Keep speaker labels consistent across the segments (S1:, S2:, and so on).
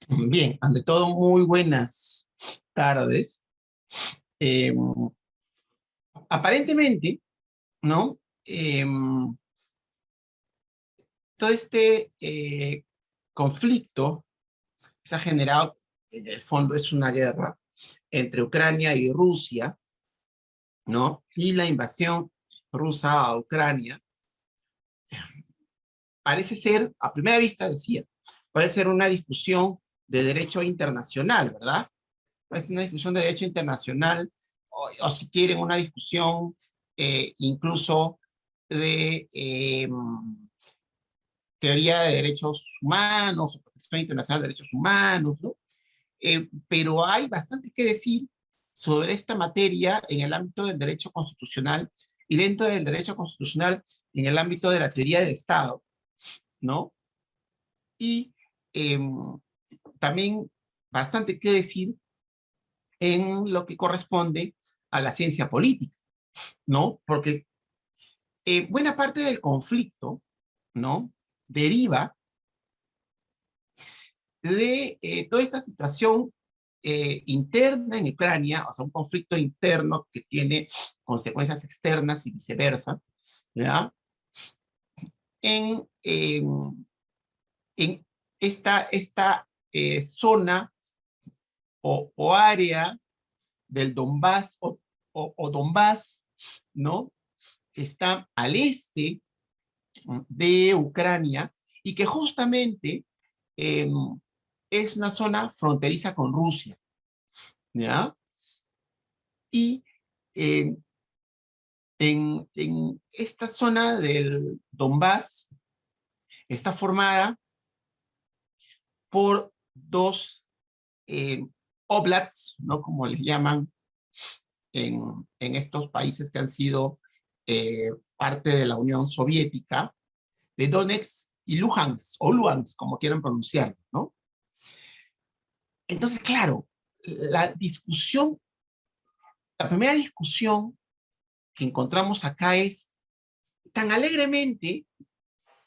S1: Bien, ante todo, muy buenas tardes. Eh, Aparentemente, ¿no? Todo este conflicto se ha generado, en el fondo es una guerra entre Ucrania y Rusia, ¿no? Y la invasión rusa a Ucrania parece ser, a primera vista decía, parece ser una discusión de derecho internacional, ¿verdad? Parece una discusión de derecho internacional, o si quieren, una discusión incluso de teoría de derechos humanos, o protección internacional de derechos humanos, ¿no? Pero hay bastante que decir sobre esta materia en el ámbito del derecho constitucional y dentro del derecho constitucional en el ámbito de la teoría del Estado, ¿no? Y eh, también bastante que decir en lo que corresponde a la ciencia política, ¿no? Porque buena parte del conflicto, ¿no? Deriva de toda esta situación interna en Ucrania, o sea, un conflicto interno que tiene consecuencias externas y viceversa, ¿ya? En, eh, en esta zona o área del Donbass o Donbass, ¿no? Que está al este de Ucrania y que justamente eh, es una zona fronteriza con Rusia, ¿ya? Y eh, en esta zona del Donbass está formada por dos eh, oblats, ¿no? Como les llaman en estos países que han sido parte de la Unión Soviética, de Donetsk y Luhansk, o Luhansk, como quieran pronunciarlo, ¿no? Entonces, claro, la discusión, la primera discusión que encontramos acá es, tan alegremente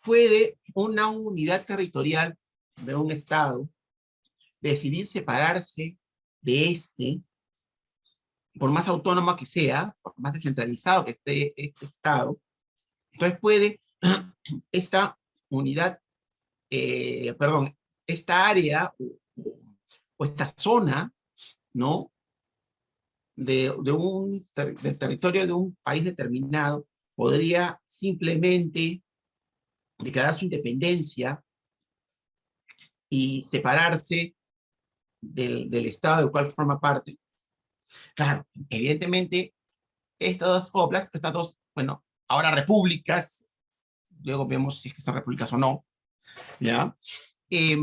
S1: puede una unidad territorial de un Estado decidir separarse de este, por más autónoma que sea, por más descentralizado que esté este Estado, entonces puede esta unidad, perdón, esta área o esta zona, ¿no? Del territorio de un país determinado, podría simplemente declarar su independencia y separarse del Estado del cual forma parte. Claro, evidentemente, estas dos oblas, estas dos, bueno, ahora repúblicas, luego vemos si es que son repúblicas o no, ¿ya? Eh,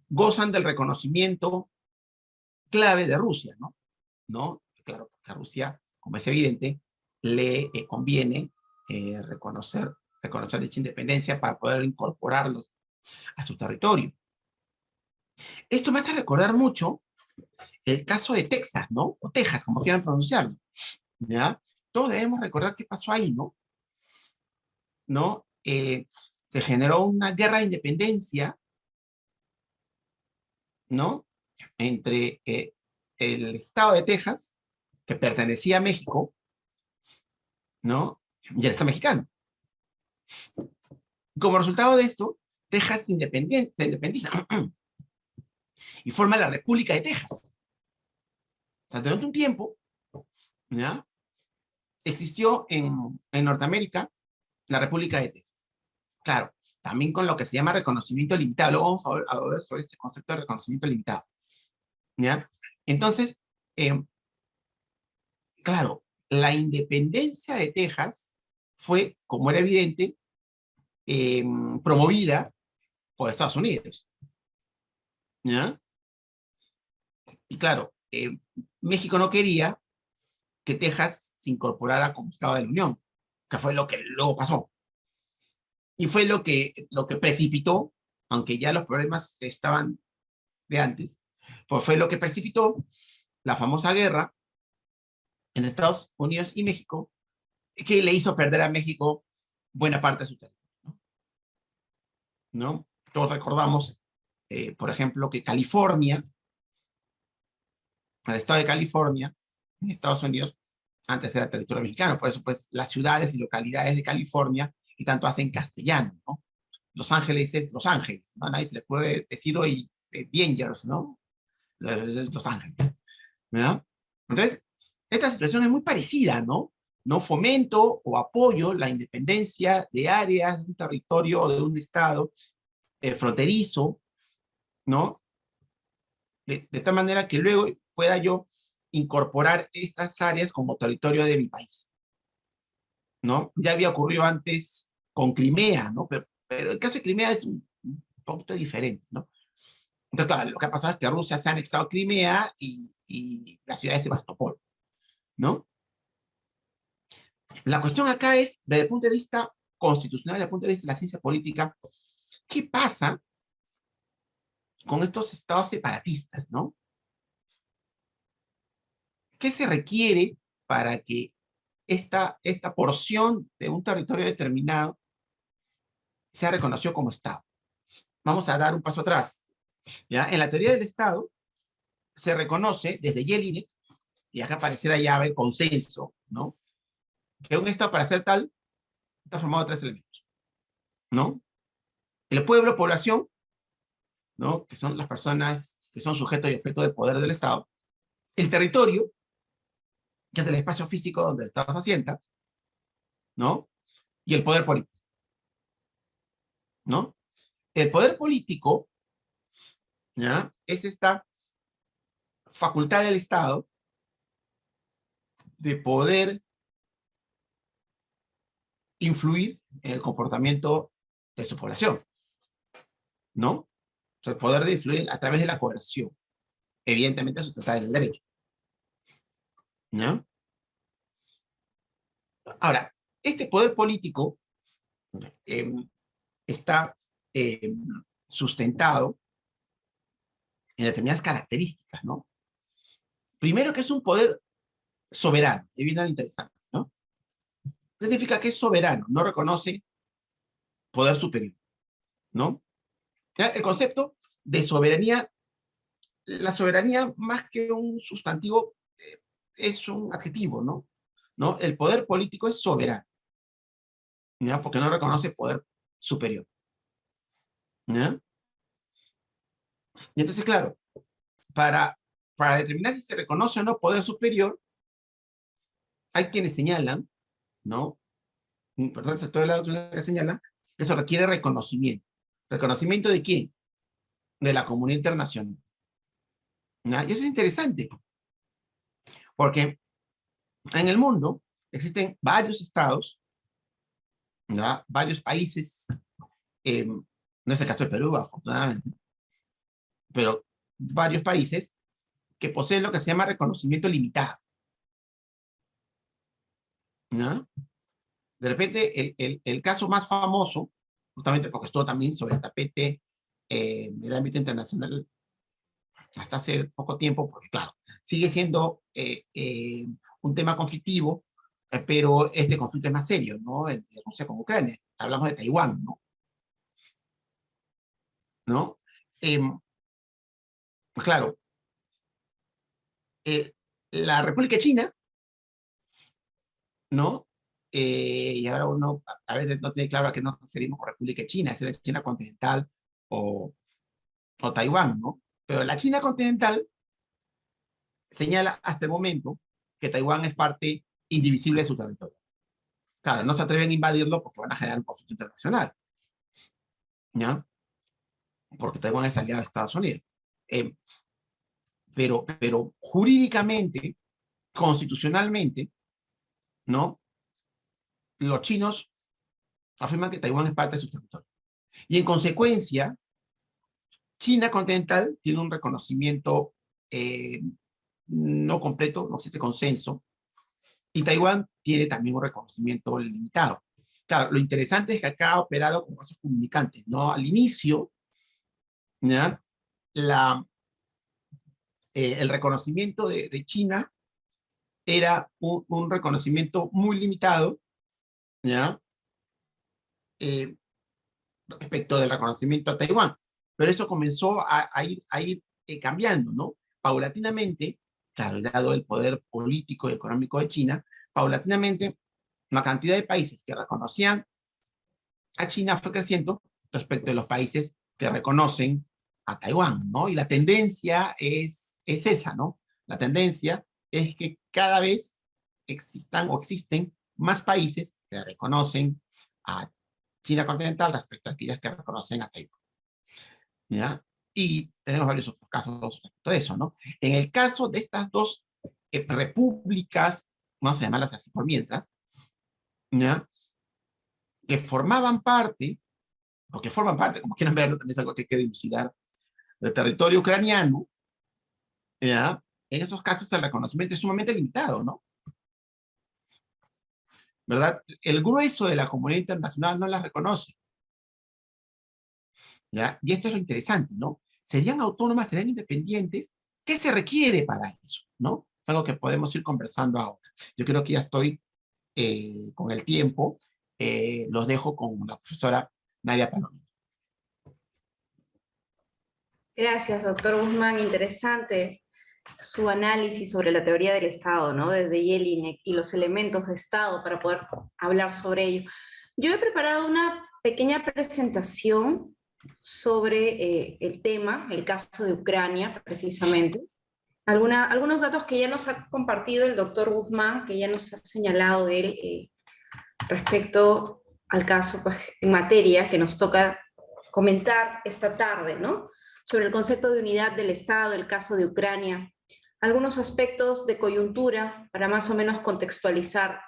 S1: Gozan del reconocimiento clave de Rusia, ¿no? ¿No? Claro, porque a Rusia, como es evidente, le conviene reconocer dicha independencia para poder incorporarlos a su territorio. Esto me hace recordar mucho el caso de Texas, ¿no? O Texas, como quieran pronunciarlo, ¿ya? Todos debemos recordar qué pasó ahí, ¿no? ¿No? Se generó una guerra de independencia, ¿no? Entre el estado de Texas, que pertenecía a México, ¿no? Y el estado mexicano. Como resultado de esto, Texas se independiza y forma la República de Texas. O sea, durante un tiempo, ¿ya? Existió en Norteamérica la República de Texas. Claro, también con lo que se llama reconocimiento limitado. Luego vamos a ver sobre este concepto de reconocimiento limitado, ¿ya? Entonces, eh, claro, la independencia de Texas fue, como era evidente, eh, promovida por Estados Unidos, ¿ya? Y claro, México no quería que Texas se incorporara como Estado de la Unión, que fue lo que luego pasó. Y fue lo que precipitó, aunque ya los problemas estaban de antes, pues fue lo que precipitó la famosa guerra entre Estados Unidos y México, que le hizo perder a México buena parte de su territorio, ¿no? Todos recordamos, ¿no? La guerra de Malvinas, ¿no? Que fue la guerra entre Estados Unidos y México, que le hizo perder a México buena parte de su territorio, ¿no? Todos recordamos por ejemplo, que California, el estado de California, en Estados Unidos, antes era territorio mexicano, por eso pues las ciudades y localidades de California y tanto hacen castellano, ¿no? Los Ángeles es Los Ángeles, ¿no? A nadie se le puede decir hoy Dangers, ¿no? Los Ángeles, ¿no? Entonces, esta situación es muy parecida, ¿no? No fomento o apoyo la independencia de áreas, de un territorio o de un estado fronterizo, ¿no? De tal manera que luego pueda yo incorporar estas áreas como territorio de mi país, ¿no? Ya había ocurrido antes con Crimea, ¿no? Pero el caso de Crimea es un poquito diferente, ¿no? Entonces, claro, lo que ha pasado es que Rusia se ha anexado Crimea y la ciudad de Sebastopol, ¿no? La cuestión acá es, desde el punto de vista constitucional, desde el punto de vista de la ciencia política, ¿qué pasa con estos estados separatistas, ¿no? ¿Qué se requiere para que esta porción de un territorio determinado sea reconocido como Estado? Vamos a dar un paso atrás. ¿Ya? En la teoría del Estado se reconoce desde Jelinek, y acá pareciera ya haber consenso, ¿no? Que un Estado para ser tal está formado de tres elementos, ¿no? El pueblo, población, ¿no? Que son las personas que son sujetos y objeto del poder del Estado. El territorio, que es el espacio físico donde el Estado se asienta, ¿no? Y el poder político, ¿no? El poder político, ¿ya? Es esta facultad del Estado de poder influir en el comportamiento de su población, ¿no? O sea, el poder de influir a través de la coerción, evidentemente sustentada en el derecho, ¿no? Ahora, este poder político eh, está eh, sustentado en determinadas características, ¿no? Primero que es un poder soberano, y viene lo interesante, ¿no? ¿Qué significa que es soberano? No reconoce poder superior, ¿no? ¿Ya? El concepto de soberanía, la soberanía más que un sustantivo es un adjetivo, ¿no? ¿No? El poder político es soberano, ¿ya? Porque no reconoce poder superior, ¿ya? Y entonces, claro, para, para determinar si se reconoce o no poder superior, hay quienes señalan, ¿no? Importante sector de la doctrina que señala que eso requiere reconocimiento. ¿Reconocimiento de quién? De la comunidad internacional. ¿Ya? Y eso es interesante, porque en el mundo existen varios estados, ¿ya? Varios países, no es el caso de Perú, afortunadamente, pero varios países que poseen lo que se llama reconocimiento limitado, ¿ya? De repente, el caso más famoso, justamente porque estuvo también sobre el tapete del ámbito internacional hasta hace poco tiempo, porque claro, sigue siendo un tema conflictivo, pero este conflicto es más serio, ¿no? El de Rusia con Ucrania. Hablamos de Taiwán, ¿no? ¿No? Eh, pues claro, eh, la República China, ¿no? Y ahora uno a veces no tiene claro a qué nos referimos con República China, es la China continental o, o Taiwán, ¿no? Pero la China continental señala hasta el momento que Taiwán es parte indivisible de su territorio. Claro, no se atreven a invadirlo porque van a generar un conflicto internacional, ¿ya? Porque Taiwán es aliado de Estados Unidos. Eh, pero jurídicamente, constitucionalmente, ¿no? Los chinos afirman que Taiwán es parte de su territorio. Y en consecuencia, China continental tiene un reconocimiento no completo, no existe consenso, y Taiwán tiene también un reconocimiento limitado. Claro, lo interesante es que acá ha operado como vasos comunicantes, ¿no? Al inicio, ¿ya? La, el reconocimiento de China era un reconocimiento muy limitado, ¿ya? Eh, respecto del reconocimiento a Taiwán. pero eso comenzó a ir cambiando, ¿no? Paulatinamente, claro, dado el poder político y económico de China, paulatinamente la cantidad de países que reconocían a China fue creciendo respecto de los países que reconocen a Taiwán, ¿no? Y la tendencia es esa, ¿no? La tendencia es que cada vez existan o existen más países que reconocen a China continental respecto a aquellas que reconocen a Taiwán, ¿ya? Y tenemos varios otros casos respecto de eso, ¿no? En el caso de estas dos repúblicas, vamos a llamarlas así por mientras, ¿ya? Que formaban parte, o que forman parte, como quieran verlo, también es algo que hay que dilucidar, del territorio ucraniano, ¿ya? En esos casos el reconocimiento es sumamente limitado, ¿no? ¿Verdad? El grueso de la comunidad internacional no las reconoce, ¿ya? Y esto es lo interesante, ¿no? ¿Serían autónomas, serían independientes? ¿Qué se requiere para eso, no? Es algo que podemos ir conversando ahora. Yo creo que ya estoy con el tiempo. Los dejo con la profesora Nadia Palomino.
S2: Gracias, doctor Guzmán. Interesante su análisis sobre la teoría del Estado, ¿no? Desde Jelinek y los elementos de Estado para poder hablar sobre ello. Yo he preparado una pequeña presentación sobre el tema, el caso de Ucrania, precisamente. Algunos datos que ya nos ha compartido el doctor Guzmán, que ya nos ha señalado de él respecto al caso, pues, en materia que nos toca comentar esta tarde, ¿no? Sobre el concepto de unidad del Estado, el caso de Ucrania, algunos aspectos de coyuntura para más o menos contextualizar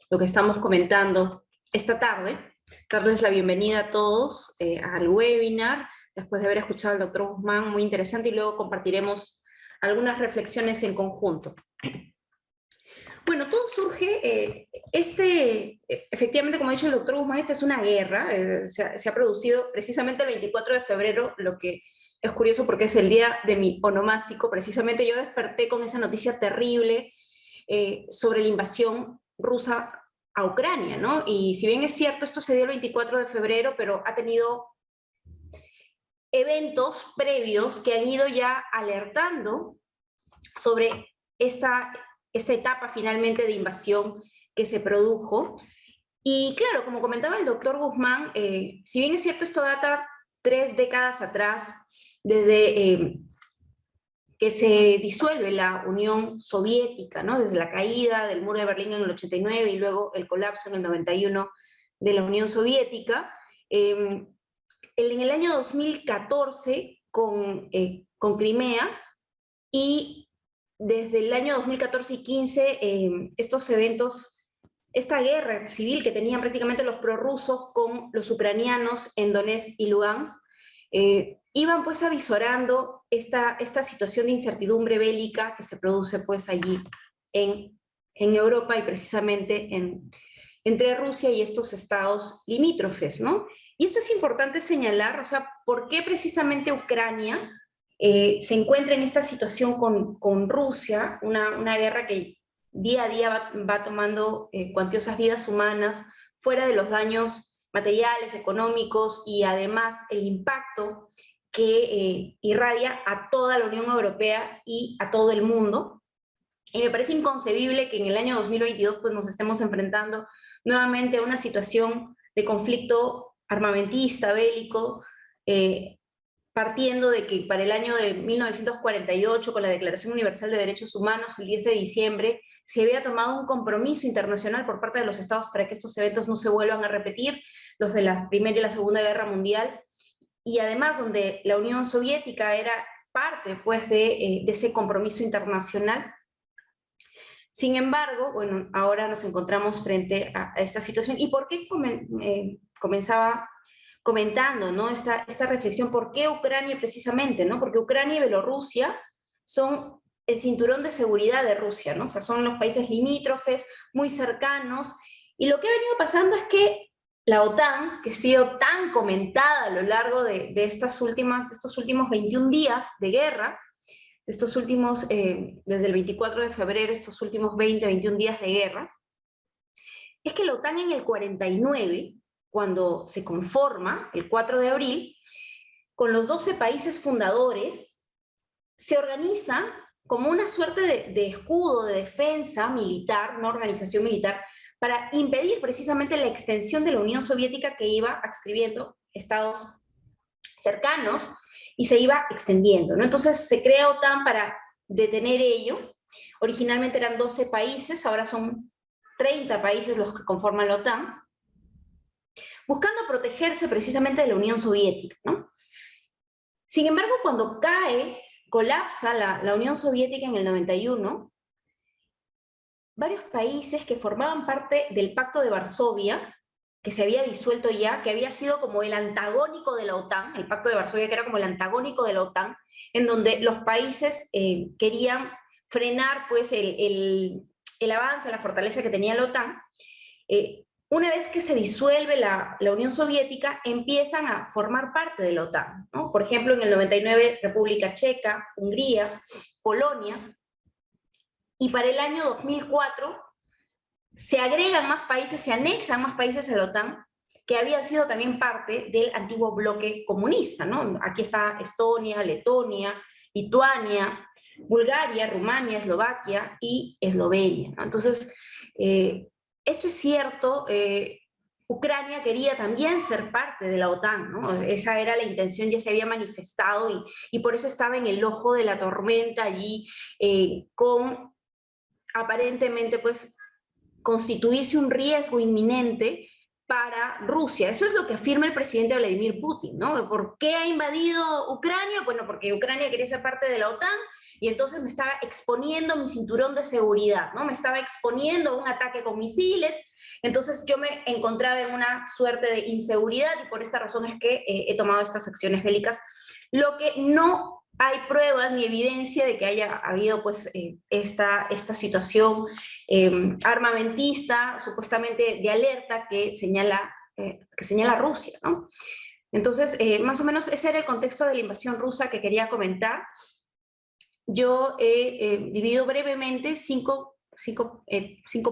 S2: lo que estamos comentando esta tarde, darles la bienvenida a todos al webinar, después de haber escuchado al doctor Guzmán, muy interesante, y luego compartiremos algunas reflexiones en conjunto. Bueno, todo surge, efectivamente, como ha dicho el doctor Guzmán, esta es una guerra, se ha producido precisamente el 24 de febrero, lo que es curioso porque es el día de mi onomástico. Precisamente yo desperté con esa noticia terrible sobre la invasión rusa a Ucrania, ¿no? Y si bien es cierto, esto se dio el 24 de febrero, pero ha tenido eventos previos que han ido ya alertando sobre esta etapa finalmente de invasión que se produjo. Y claro, como comentaba el doctor Guzmán, si bien es cierto, esto data 3 décadas atrás, desde que se disuelve la Unión Soviética, ¿no? Desde la caída del muro de Berlín en el 89 y luego el colapso en el 91 de la Unión Soviética. En el año 2014 con Crimea, y desde el año 2014 y 15 estos eventos, esta guerra civil que tenían prácticamente los prorrusos con los ucranianos en Donetsk y Lugansk, iban pues avisorando esta situación de incertidumbre bélica que se produce pues allí en Europa y precisamente entre Rusia y estos estados limítrofes, ¿no? Y esto es importante señalar, o sea, ¿por qué precisamente Ucrania se encuentra en esta situación con Rusia, una guerra que día a día va tomando cuantiosas vidas humanas, fuera de los daños materiales, económicos y además el impacto que irradia a toda la Unión Europea y a todo el mundo? Y me parece inconcebible que en el año 2022 pues, nos estemos enfrentando nuevamente a una situación de conflicto armamentista, bélico, partiendo de que para el año de 1948, con la Declaración Universal de Derechos Humanos, el 10 de diciembre, se había tomado un compromiso internacional por parte de los estados para que estos eventos no se vuelvan a repetir, los de la Primera y la Segunda Guerra Mundial, y además donde la Unión Soviética era parte pues, de ese compromiso internacional. Sin embargo, bueno, ahora nos encontramos frente a esta situación. ¿Y por qué comenzaba comentando, ¿no? esta reflexión? ¿Por qué Ucrania precisamente? ¿No? Porque Ucrania y Bielorrusia son el cinturón de seguridad de Rusia, ¿no? O sea, son los países limítrofes, muy cercanos. Y lo que ha venido pasando es que la OTAN, que ha sido tan comentada a lo largo de estos últimos 21 días de guerra, estos últimos, desde el 24 de febrero, estos últimos 20, 21 días de guerra, es que la OTAN en el 49, cuando se conforma, el 4 de abril, con los 12 países fundadores, se organiza como una suerte de escudo de defensa militar, una organización militar, para impedir precisamente la extensión de la Unión Soviética, que iba adscribiendo estados cercanos y se iba extendiendo, ¿no? Entonces se crea OTAN para detener ello. Originalmente eran 12 países, ahora son 30 países los que conforman la OTAN, buscando protegerse precisamente de la Unión Soviética, ¿no? Sin embargo, cuando colapsa la Unión Soviética en el 91, varios países que formaban parte del Pacto de Varsovia, que se había disuelto ya, que había sido como el antagónico de la OTAN, el Pacto de Varsovia que era como el antagónico de la OTAN, en donde los países querían frenar pues, el avance, la fortaleza que tenía la OTAN. Una vez que se disuelve la Unión Soviética, empiezan a formar parte de la OTAN, ¿no? Por ejemplo, en el 99, República Checa, Hungría, Polonia, y para el año 2004 se agregan más países, se anexan más países a la OTAN, que había sido también parte del antiguo bloque comunista, ¿no? Aquí está Estonia, Letonia, Lituania, Bulgaria, Rumania, Eslovaquia y Eslovenia, ¿no? Entonces, esto es cierto, Ucrania quería también ser parte de la OTAN, ¿no? Esa era la intención, ya se había manifestado y por eso estaba en el ojo de la tormenta allí, con aparentemente pues constituirse un riesgo inminente para Rusia. Eso es lo que afirma el presidente Vladimir Putin, ¿no? ¿Por qué ha invadido Ucrania? Bueno, porque Ucrania quería ser parte de la OTAN y entonces me estaba exponiendo mi cinturón de seguridad, ¿no? Me estaba exponiendo a un ataque con misiles, entonces yo me encontraba en una suerte de inseguridad y por esta razón es que he tomado estas acciones bélicas. Lo que no hay pruebas ni evidencia de que haya habido pues, esta situación armamentista, supuestamente de alerta que señala Rusia, ¿no? Entonces, más o menos ese era el contexto de la invasión rusa que quería comentar. Yo he dividido brevemente cinco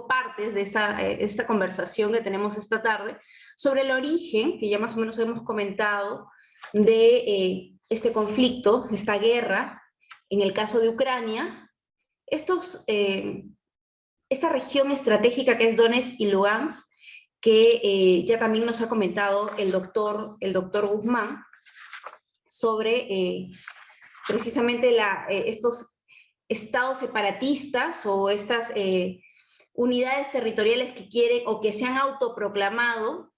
S2: partes de esta conversación que tenemos esta tarde sobre el origen, que ya más o menos hemos comentado, de este conflicto, esta guerra, en el caso de Ucrania, esta región estratégica que es Donetsk y Lugansk, que ya también nos ha comentado el doctor Guzmán, sobre precisamente estos estados separatistas o estas unidades territoriales que quieren o que se han autoproclamado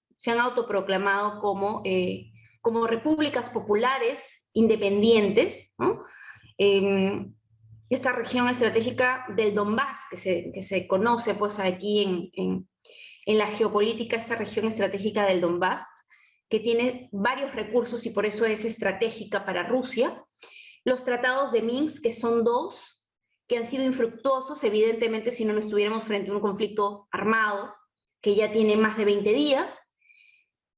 S2: como repúblicas populares independientes, ¿no? Esta región estratégica del Donbass, que se conoce pues aquí en la geopolítica, esta región estratégica del Donbass, que tiene varios recursos y por eso es estratégica para Rusia. Los tratados de Minsk, que son 2, que han sido infructuosos, evidentemente si no estuviéramos frente a un conflicto armado, que ya tiene más de 20 días.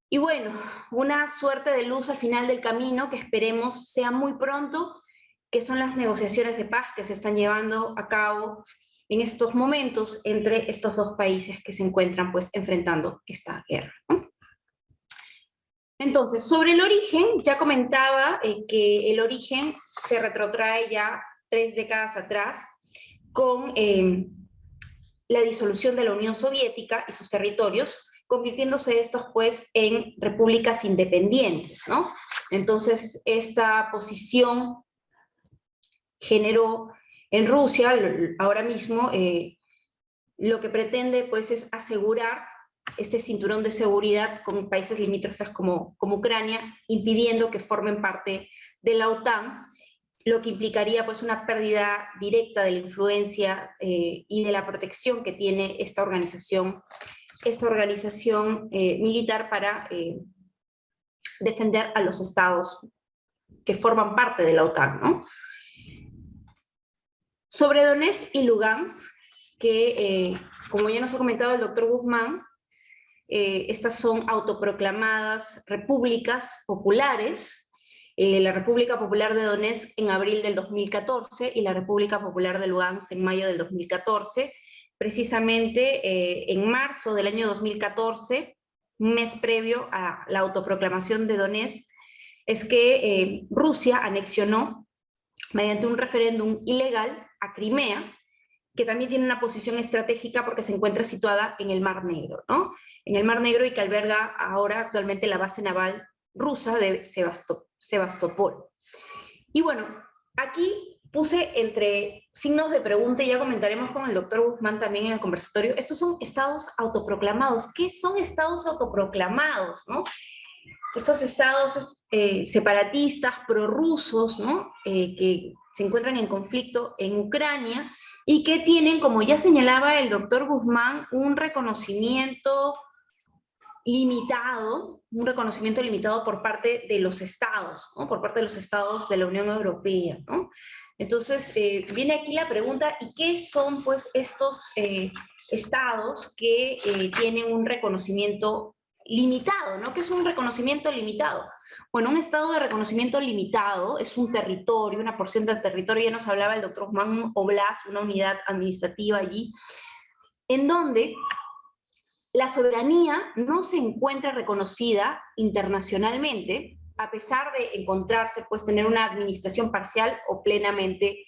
S2: Y bueno, una suerte de luz al final del camino que esperemos sea muy pronto, que son las negociaciones de paz que se están llevando a cabo en estos momentos entre estos dos países que se encuentran pues enfrentando esta guerra, ¿no? Entonces, sobre el origen, ya comentaba que el origen se retrotrae ya 3 décadas atrás con la disolución de la Unión Soviética y sus territorios, convirtiéndose estos pues en repúblicas independientes, ¿no? Entonces, esta posición generó en Rusia, ahora mismo, lo que pretende pues es asegurar este cinturón de seguridad con países limítrofes como Ucrania, impidiendo que formen parte de la OTAN, lo que implicaría pues una pérdida directa de la influencia y de la protección que tiene esta organización militar para defender a los estados que forman parte de la OTAN, ¿no? Sobre Donetsk y Lugansk, que como ya nos ha comentado el doctor Guzmán, estas son autoproclamadas repúblicas populares, la República Popular de Donetsk en abril del 2014 y la República Popular de Lugansk en mayo del 2014. Precisamente en marzo del año 2014, un mes previo a la autoproclamación de Donetsk, es que Rusia anexionó mediante un referéndum ilegal a Crimea, que también tiene una posición estratégica porque se encuentra situada en el Mar Negro, ¿no? En el Mar Negro, y que alberga ahora actualmente la base naval rusa de Sebastopol. Y bueno, aquí puse entre signos de pregunta, y ya comentaremos con el doctor Guzmán también en el conversatorio, estos son estados autoproclamados. ¿Qué son estados autoproclamados, no? Estos estados separatistas, prorrusos, ¿no? Que se encuentran en conflicto en Ucrania y que tienen, como ya señalaba el doctor Guzmán, un reconocimiento limitado por parte de los estados, ¿no? Por parte de los estados de la Unión Europea, ¿no? Entonces, viene aquí la pregunta, ¿y qué son pues estos estados que tienen un reconocimiento limitado, ¿no? ¿Qué es un reconocimiento limitado? Bueno, un estado de reconocimiento limitado es un territorio, una porción del territorio, ya nos hablaba el doctor Guzmán, oblast, una unidad administrativa allí, en donde la soberanía no se encuentra reconocida internacionalmente, a pesar de encontrarse, pues, tener una administración parcial o plenamente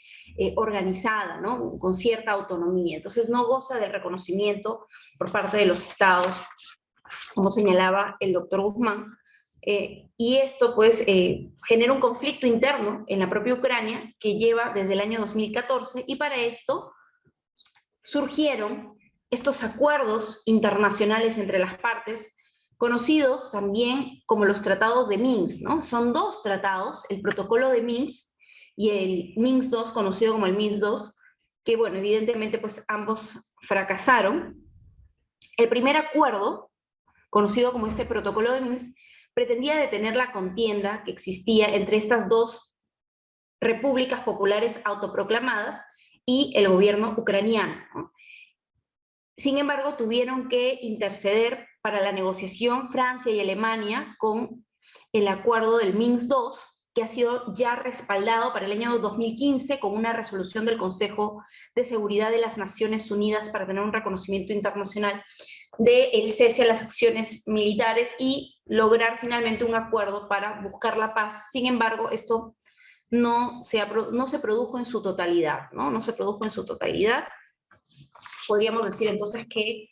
S2: organizada, ¿no? Con cierta autonomía. Entonces no goza del reconocimiento por parte de los estados, como señalaba el doctor Guzmán, y esto, pues, genera un conflicto interno en la propia Ucrania que lleva desde el año 2014, y para esto surgieron estos acuerdos internacionales entre las partes, conocidos también como los tratados de Minsk, ¿no? Son dos tratados, el protocolo de Minsk y el Minsk II, conocido como el Minsk II, que, bueno, evidentemente, pues ambos fracasaron. El primer acuerdo, conocido como este protocolo de Minsk, pretendía detener la contienda que existía entre estas dos repúblicas populares autoproclamadas y el gobierno ucraniano, ¿no? Sin embargo, tuvieron que interceder para la negociación Francia y Alemania con el acuerdo del Minsk II, que ha sido ya respaldado para el año 2015 con una resolución del Consejo de Seguridad de las Naciones Unidas para tener un reconocimiento internacional del cese a las acciones militares y lograr finalmente un acuerdo para buscar la paz. Sin embargo, esto no se produjo en su totalidad, ¿no? No se produjo en su totalidad. Podríamos decir entonces que,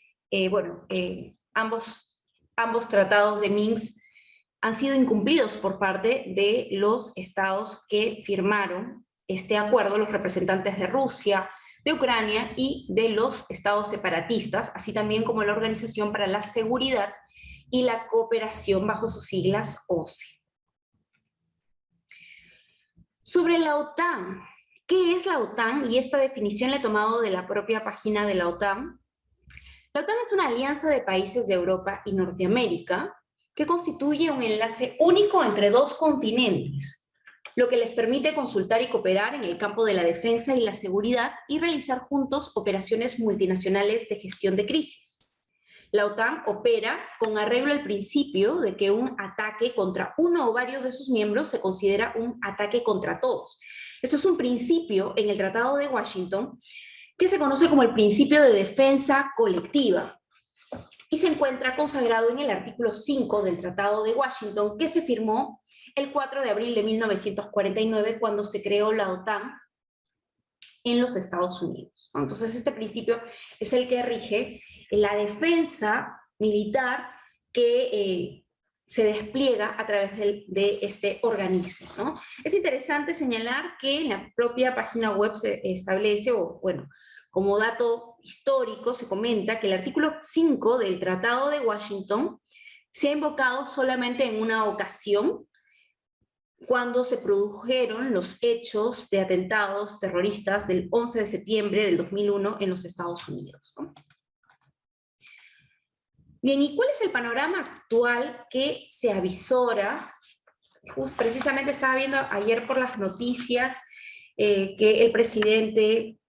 S2: ambos tratados de Minsk han sido incumplidos por parte de los estados que firmaron este acuerdo, los representantes de Rusia, de Ucrania y de los estados separatistas, así también como la Organización para la Seguridad y la Cooperación bajo sus siglas OSCE. Sobre la OTAN, ¿qué es la OTAN? Y esta definición la he tomado de la propia página de la OTAN. La OTAN es una alianza de países de Europa y Norteamérica que constituye un enlace único entre dos continentes, lo que les permite consultar y cooperar en el campo de la defensa y la seguridad y realizar juntos operaciones multinacionales de gestión de crisis. La OTAN opera con arreglo al principio de que un ataque contra uno o varios de sus miembros se considera un ataque contra todos. Esto es un principio en el Tratado de Washington que se conoce como el principio de defensa colectiva y se encuentra consagrado en el artículo 5 del Tratado de Washington, que se firmó el 4 de abril de 1949 cuando se creó la OTAN en los Estados Unidos. Entonces este principio es el que rige la defensa militar que se despliega a través de este organismo, ¿no? Es interesante señalar que en la propia página web se establece, o bueno, como dato histórico se comenta que el artículo 5 del Tratado de Washington se ha invocado solamente en una ocasión, cuando se produjeron los hechos de atentados terroristas del 11 de septiembre del 2001 en los Estados Unidos, ¿no? Bien, ¿y cuál es el panorama actual que se avisora? Precisamente estaba viendo ayer por las noticias que el presidente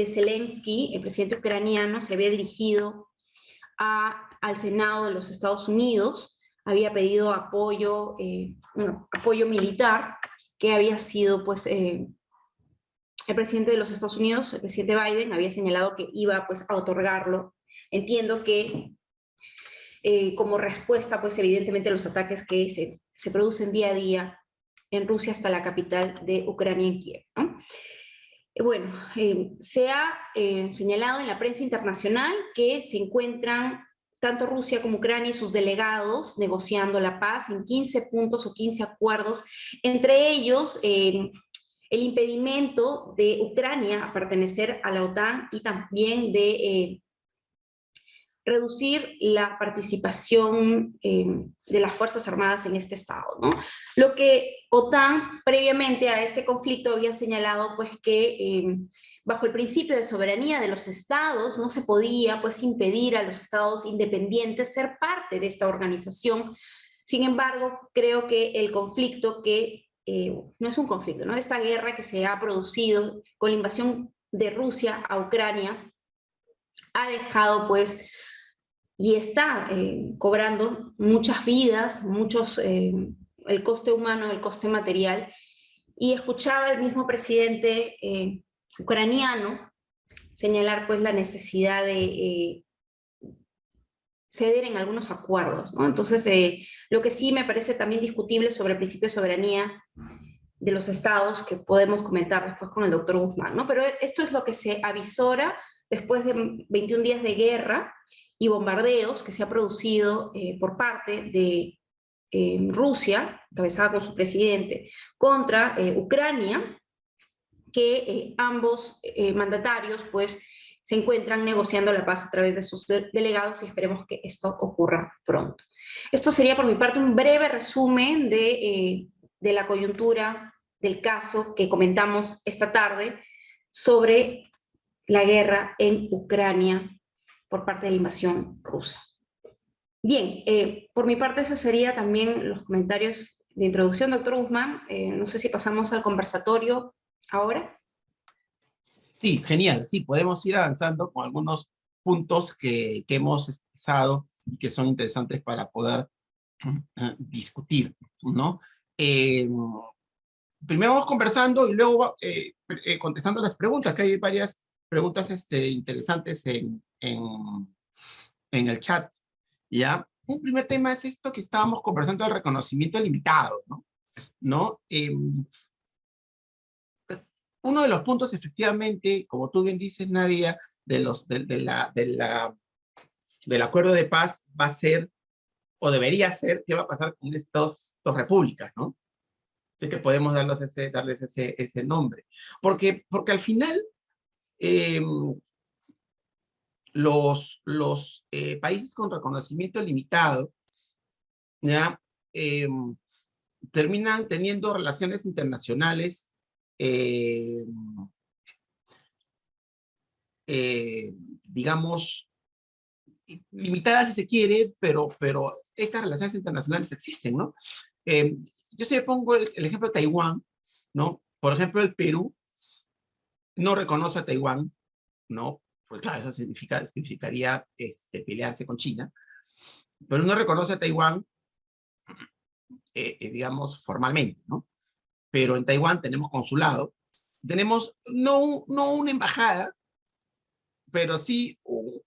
S2: Zelensky, el presidente ucraniano, se había dirigido al Senado de los Estados Unidos, había pedido apoyo militar, que había sido, pues, el presidente de los Estados Unidos, el presidente Biden, había señalado que iba, pues, a otorgarlo. Entiendo que como respuesta, pues, evidentemente, a los ataques que se se producen día a día en Rusia hasta la capital de Ucrania, en Kiev, ¿no? Bueno, se ha señalado en la prensa internacional que se encuentran tanto Rusia como Ucrania y sus delegados negociando la paz en 15 puntos o 15 acuerdos, entre ellos el impedimento de Ucrania a pertenecer a la OTAN y también de reducir la participación de las Fuerzas Armadas en este estado, ¿no? Lo que OTAN previamente a este conflicto había señalado pues que bajo el principio de soberanía de los estados no se podía pues impedir a los estados independientes ser parte de esta organización. Sin embargo, creo que el conflicto no es un conflicto, ¿no? Esta guerra que se ha producido con la invasión de Rusia a Ucrania ha dejado pues y está cobrando muchas vidas, el coste humano, el coste material. Y escuchaba al mismo presidente ucraniano señalar pues la necesidad de ceder en algunos acuerdos, ¿no? Entonces, lo que sí me parece también discutible sobre el principio de soberanía de los estados, que podemos comentar después con el doctor Guzmán, ¿no? Pero esto es lo que se avisora después de 21 días de guerra y bombardeos que se ha producido por parte de Rusia, encabezada con su presidente, contra Ucrania, que ambos mandatarios pues se encuentran negociando la paz a través de sus delegados y esperemos que esto ocurra pronto. Esto sería por mi parte un breve resumen de la coyuntura del caso que comentamos esta tarde sobre la guerra en Ucrania por parte de la invasión rusa. Bien, por mi parte esos serían también los comentarios de introducción, doctor Guzmán. No sé si pasamos al conversatorio ahora.
S1: Sí, genial, sí, podemos ir avanzando con algunos puntos que hemos expresado y que son interesantes para poder discutir, ¿no? Primero vamos conversando y luego contestando las preguntas, que hay varias preguntas interesantes en el chat, ¿ya? Un primer tema es esto que estábamos conversando del reconocimiento limitado, ¿no? Uno de los puntos, efectivamente, como tú bien dices, Nadia, del acuerdo de paz va a ser, o debería ser, qué va a pasar con estas dos repúblicas, ¿no? Así que podemos darles ese nombre. Porque al final, los países con reconocimiento limitado, ¿ya? Terminan teniendo relaciones internacionales digamos, limitadas si se quiere, pero estas relaciones internacionales existen, ¿no? Yo siempre pongo el ejemplo de Taiwán, ¿no? Por ejemplo, el Perú no reconoce a Taiwán, ¿no? Pues claro, eso significaría pelearse con China, pero no reconoce a Taiwán, digamos, formalmente, ¿no? Pero en Taiwán tenemos consulado, tenemos no una embajada, pero sí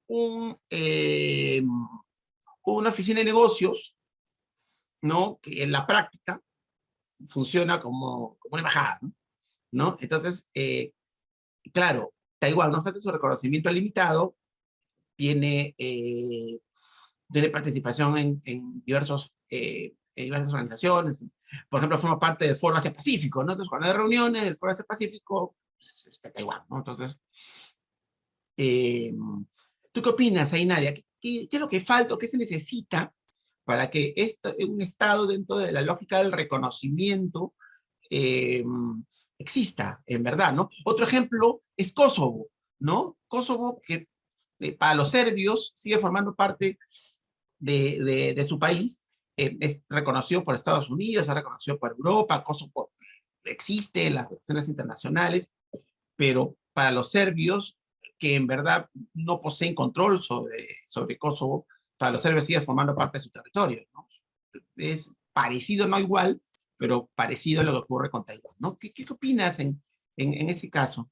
S1: una oficina de negocios, ¿no? Que en la práctica funciona como una embajada, ¿no? Entonces, claro, Taiwán, no obstante su reconocimiento limitado, tiene participación en diversas organizaciones. Por ejemplo, forma parte del Foro Asia-Pacífico, ¿no? Entonces, cuando hay reuniones del Foro Asia-Pacífico, pues, está Taiwán, ¿no? Entonces, ¿tú qué opinas ahí, Nadia? ¿Qué es lo que falta o qué se necesita para que un Estado dentro de la lógica del reconocimiento exista, en verdad, ¿no? Otro ejemplo es Kosovo, ¿no? Kosovo, que para los serbios sigue formando parte de su país, es reconocido por Estados Unidos, es reconocido por Europa, Kosovo existe en las relaciones internacionales, pero para los serbios, que en verdad no poseen control sobre Kosovo, para los serbios sigue formando parte de su territorio, ¿no? Es parecido, no igual, pero parecido a lo que ocurre con Taiwán, ¿no? ¿Qué opinas en ese caso?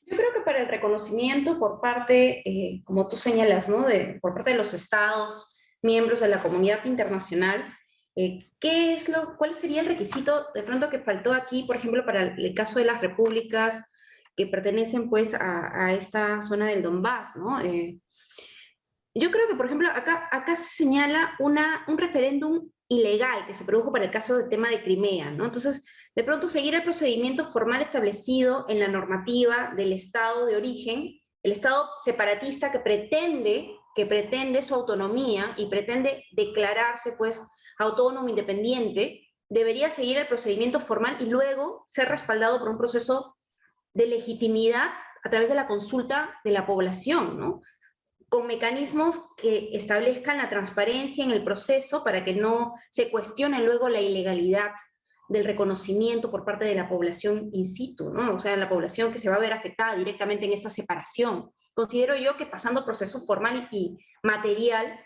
S2: Yo creo que para el reconocimiento por parte, como tú señalas, ¿no? Por parte de los estados, miembros de la comunidad internacional, ¿Cuál sería el requisito de pronto que faltó aquí, por ejemplo, para el caso de las repúblicas que pertenecen pues a esta zona del Donbass, ¿no? Yo creo que, por ejemplo, acá se señala un referéndum ilegal que se produjo para el caso del tema de Crimea, ¿no? Entonces, de pronto seguir el procedimiento formal establecido en la normativa del Estado de origen, el Estado separatista que pretende su autonomía y pretende declararse, pues, autónomo, independiente, debería seguir el procedimiento formal y luego ser respaldado por un proceso de legitimidad a través de la consulta de la población, ¿no? Con mecanismos que establezcan la transparencia en el proceso para que no se cuestione luego la ilegalidad del reconocimiento por parte de la población in situ, ¿no? O sea, la población que se va a ver afectada directamente en esta separación. Considero yo que pasando proceso formal y material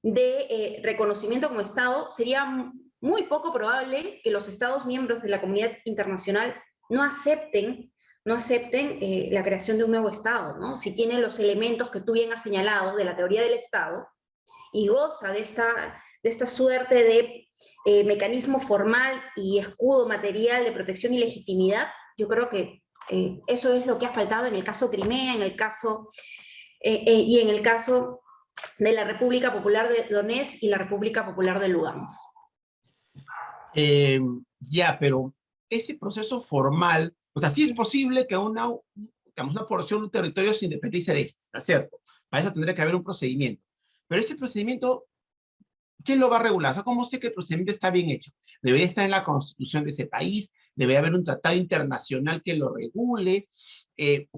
S2: de reconocimiento como Estado, sería muy poco probable que los Estados miembros de la comunidad internacional no acepten la creación de un nuevo Estado, ¿no? Si tiene los elementos que tú bien has señalado de la teoría del Estado y goza de esta suerte de mecanismo formal y escudo material de protección y legitimidad, yo creo que eso es lo que ha faltado en el caso Crimea, y en el caso de la República Popular de Donetsk y la República Popular de Lugansk.
S1: Eh, ya, pero ese proceso formal, o sea, sí es posible que digamos, una porción de un territorio se independice de este, ¿no es cierto? Para eso tendría que haber un procedimiento. Pero ese procedimiento, ¿quién lo va a regular? O sea, ¿cómo sé que el procedimiento está bien hecho? Debería estar en la constitución de ese país, debería haber un tratado internacional que lo regule, eh,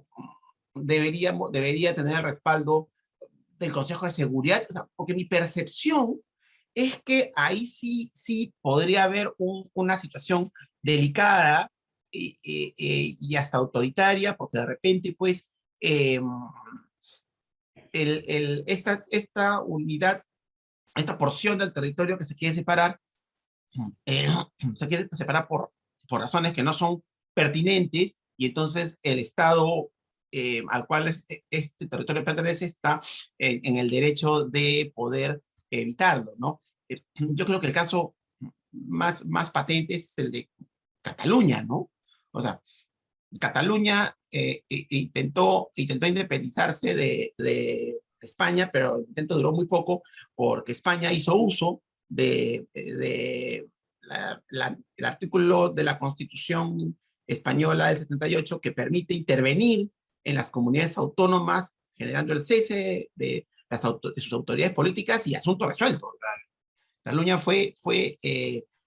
S1: debería tener el respaldo del Consejo de Seguridad, o sea, porque mi percepción es que ahí sí podría haber una situación delicada y hasta autoritaria, porque de repente, pues, esta unidad, esta porción del territorio que se quiere separar, eh, se quiere separar por razones que no son pertinentes, y entonces el Estado al cual este territorio pertenece está en el derecho de poder evitarlo, ¿no? Yo creo que el caso más patente es el de Cataluña, ¿no? O sea, Cataluña intentó independizarse de España, pero el intento duró muy poco porque España hizo uso de el artículo de la Constitución española del 78 que permite intervenir en las comunidades autónomas generando el cese de sus autoridades políticas y asunto resuelto. Cataluña fue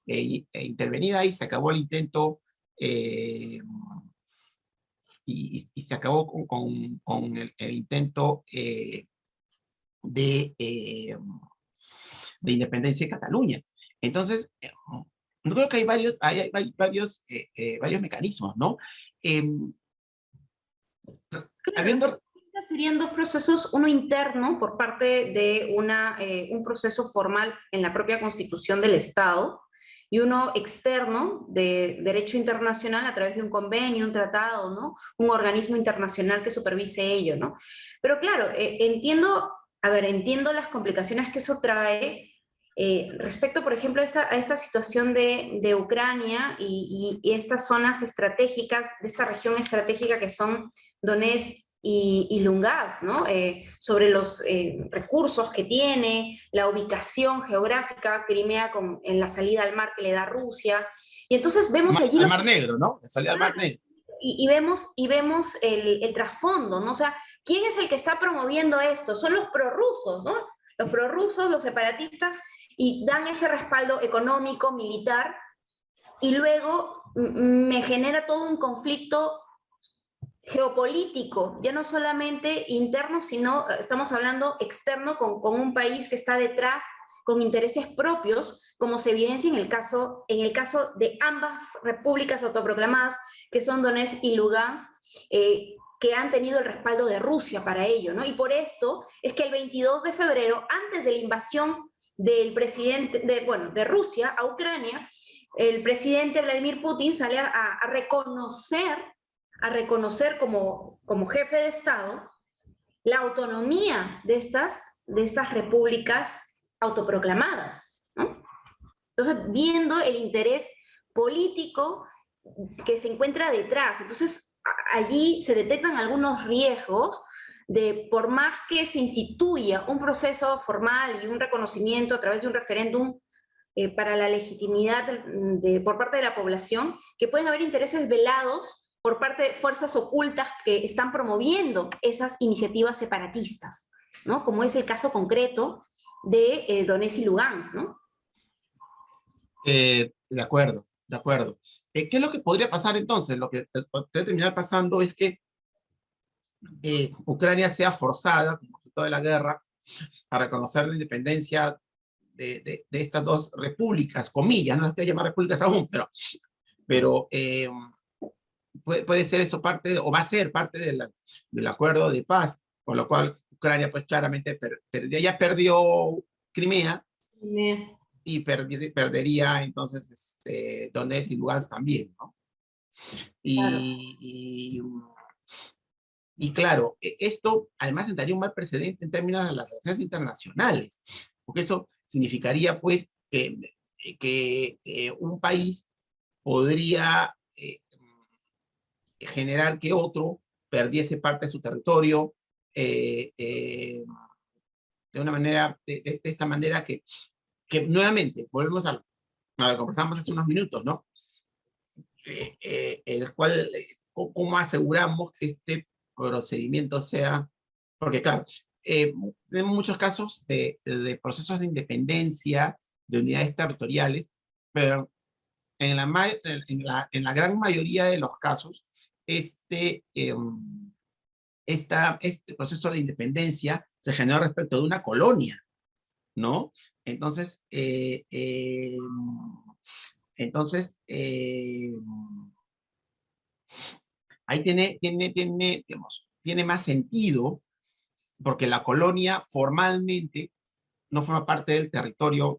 S1: intervenida y se acabó el intento y se acabó con el intento de, eh, de independencia de Cataluña. Entonces, yo creo que hay varios mecanismos, ¿no? Eh,
S2: Claro,
S1: habiendo,
S2: serían dos procesos, uno interno por parte de un proceso formal en la propia constitución del Estado y uno externo de derecho internacional a través de un convenio, un tratado, ¿no? Un organismo internacional que supervise ello, ¿no? Pero claro, entiendo las complicaciones que eso trae. Respecto, por ejemplo, a esta situación de Ucrania y estas zonas estratégicas, de esta región estratégica que son Donetsk y Lugansk, ¿no? Sobre los recursos que tiene, la ubicación geográfica, Crimea en la salida al mar que le da Rusia. Y entonces vemos allí...
S1: al Mar Negro, ¿no? Salida al Mar Negro.
S2: Y vemos el trasfondo, ¿no? O sea, ¿quién es el que está promoviendo esto? Son los prorrusos, ¿no? Los prorrusos, los separatistas, y dan ese respaldo económico, militar, y luego me genera todo un conflicto geopolítico, ya no solamente interno, sino estamos hablando externo con un país que está detrás con intereses propios, como se evidencia en el caso de ambas repúblicas autoproclamadas, que son Donetsk y Lugansk, que han tenido el respaldo de Rusia para ello, ¿no? Y por esto es que el 22 de febrero, antes de la invasión del presidente, de Rusia a Ucrania, el presidente Vladimir Putin sale a reconocer como jefe de Estado la autonomía de estas repúblicas autoproclamadas, ¿no? Entonces, viendo el interés político que se encuentra detrás. Entonces, allí se detectan algunos riesgos de, por más que se instituya un proceso formal y un reconocimiento a través de un referéndum para la legitimidad por parte de la población, que pueden haber intereses velados por parte de fuerzas ocultas que están promoviendo esas iniciativas separatistas, ¿no? Como es el caso concreto de Donetsk y Lugansk, ¿no?
S1: De acuerdo, de acuerdo. ¿Qué es lo que podría pasar entonces? Lo que puede terminar pasando es que Ucrania sea forzada, como resultado de la guerra, a reconocer la independencia de estas dos repúblicas, comillas, no las quiero llamar repúblicas aún, pero puede ser eso parte, o va a ser parte del acuerdo de paz, por lo cual Ucrania pues claramente ya perdió Crimea y perdería entonces Donetsk y Lugansk también, ¿no?
S2: Claro.
S1: Y claro, esto además sentaría un mal precedente en términos de las relaciones internacionales, porque eso significaría pues que un país podría generar que otro perdiese parte de su territorio de una manera, de esta manera que nuevamente, volvemos a lo que conversamos hace unos minutos, ¿no? El cual, ¿cómo aseguramos que este procedimiento sea? Porque claro, tenemos muchos casos de procesos de independencia, de unidades territoriales, pero en la gran mayoría de los casos, este proceso de independencia se generó respecto de una colonia, ¿no? Entonces, entonces, ahí digamos, tiene más sentido porque la colonia formalmente no forma parte del territorio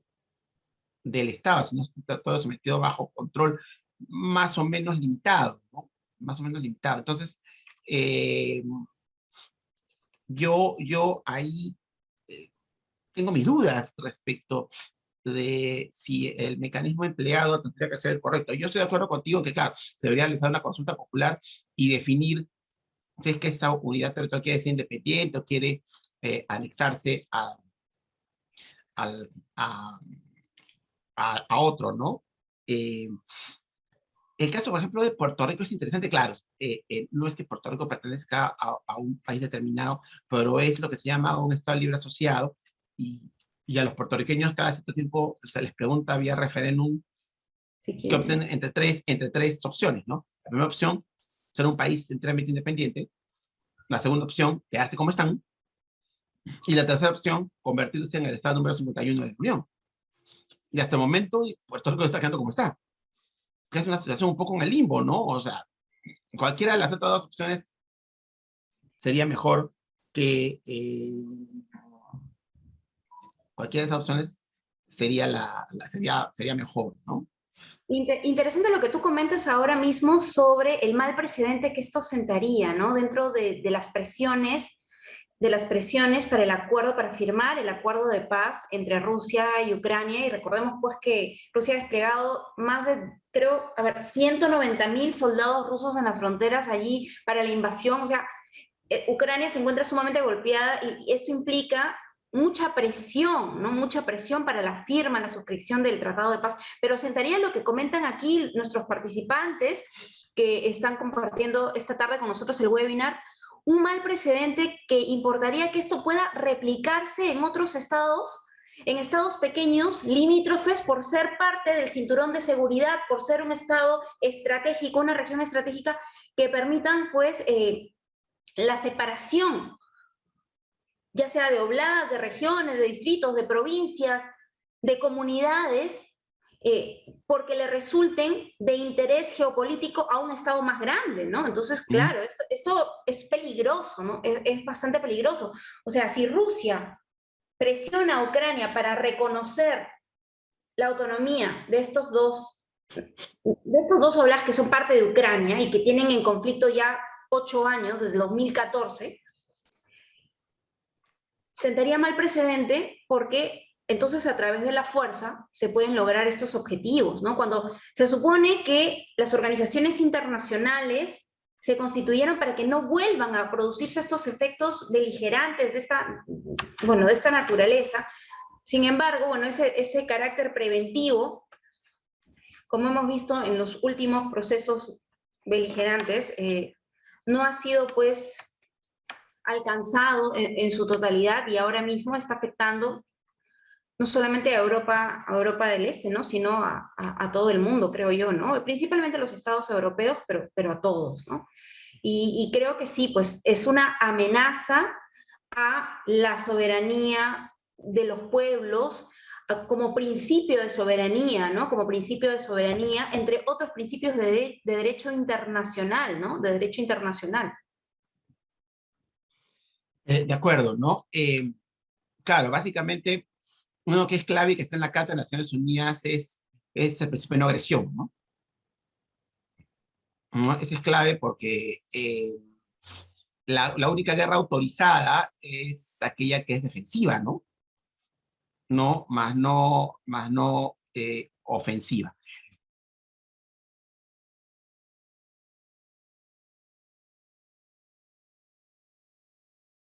S1: del Estado, sino está todo sometido bajo control más o menos limitado, ¿no? Más o menos limitado. Entonces, eh, yo ahí tengo mis dudas respecto de si el mecanismo empleado tendría que ser el correcto. Yo estoy de acuerdo contigo que, claro, se debería realizar una consulta popular y definir si es que esa unidad territorial quiere ser independiente o quiere anexarse al, a, a otro, ¿no? Eh, el caso, por ejemplo, de Puerto Rico es interesante, claro, no es que Puerto Rico pertenezca a un país determinado, pero es lo que se llama un Estado libre asociado, y a los puertorriqueños cada cierto tiempo se les pregunta vía referéndum
S2: Si
S1: que
S2: quieren.
S1: obtienen entre tres opciones, ¿no? La primera opción, ser un país enteramente independiente; la segunda opción, quedarse como están; y la tercera opción, convertirse en el Estado número 51 de la Unión. Y hasta el momento, Puerto Rico está quedando como está, que es una situación un poco en el limbo, ¿no? O sea, cualquiera de las otras dos opciones sería mejor que cualquiera de esas opciones sería mejor, ¿no?
S2: Interesante lo que tú comentas ahora mismo sobre el mal precedente que esto sentaría, ¿no? Dentro de las presiones para el acuerdo, para firmar el acuerdo de paz entre Rusia y Ucrania. Y recordemos pues que Rusia ha desplegado más de, creo, 190.000 soldados rusos en las fronteras allí para la invasión. O sea, Ucrania se encuentra sumamente golpeada y esto implica mucha presión, ¿no? Mucha presión para la firma, la suscripción del Tratado de Paz. Pero sentaría lo que comentan aquí nuestros participantes que están compartiendo esta tarde con nosotros el webinar, un mal precedente que importaría que esto pueda replicarse en otros estados, en estados pequeños, limítrofes, por ser parte del cinturón de seguridad, por ser un estado estratégico, una región estratégica, que permitan pues la separación, ya sea de obladas, de regiones, de distritos, de provincias, de comunidades, porque le resulten de interés geopolítico a un Estado más grande, ¿no? Entonces,
S1: Mm.
S2: claro, esto es peligroso, ¿no? Es bastante peligroso. O sea, si Rusia presiona a Ucrania para reconocer la autonomía de estos dos oblasts que son parte de Ucrania y que tienen en conflicto ya 8 años, desde 2014, sentaría mal precedente porque entonces a través de la fuerza se pueden lograr estos objetivos, ¿no? Cuando se supone que las organizaciones internacionales se constituyeron para que no vuelvan a producirse estos efectos beligerantes de esta naturaleza. Sin embargo, bueno, ese carácter preventivo, como hemos visto en los últimos procesos beligerantes, no ha sido pues alcanzado en su totalidad y ahora mismo está afectando no solamente a Europa del Este, ¿no? Sino a todo el mundo, creo yo, ¿no? Principalmente a los estados europeos, pero a todos, ¿no? Y creo que sí, pues es una amenaza a la soberanía de los pueblos como principio de soberanía, ¿no? Como principio de soberanía, entre otros principios de derecho internacional, ¿no? De derecho internacional.
S1: De acuerdo, ¿no? Claro, básicamente, uno que es clave y que está en la Carta de Naciones Unidas es el principio de no agresión, ¿no? ¿No? Ese es clave porque la única guerra autorizada es aquella que es defensiva, ¿no? Más no ofensiva.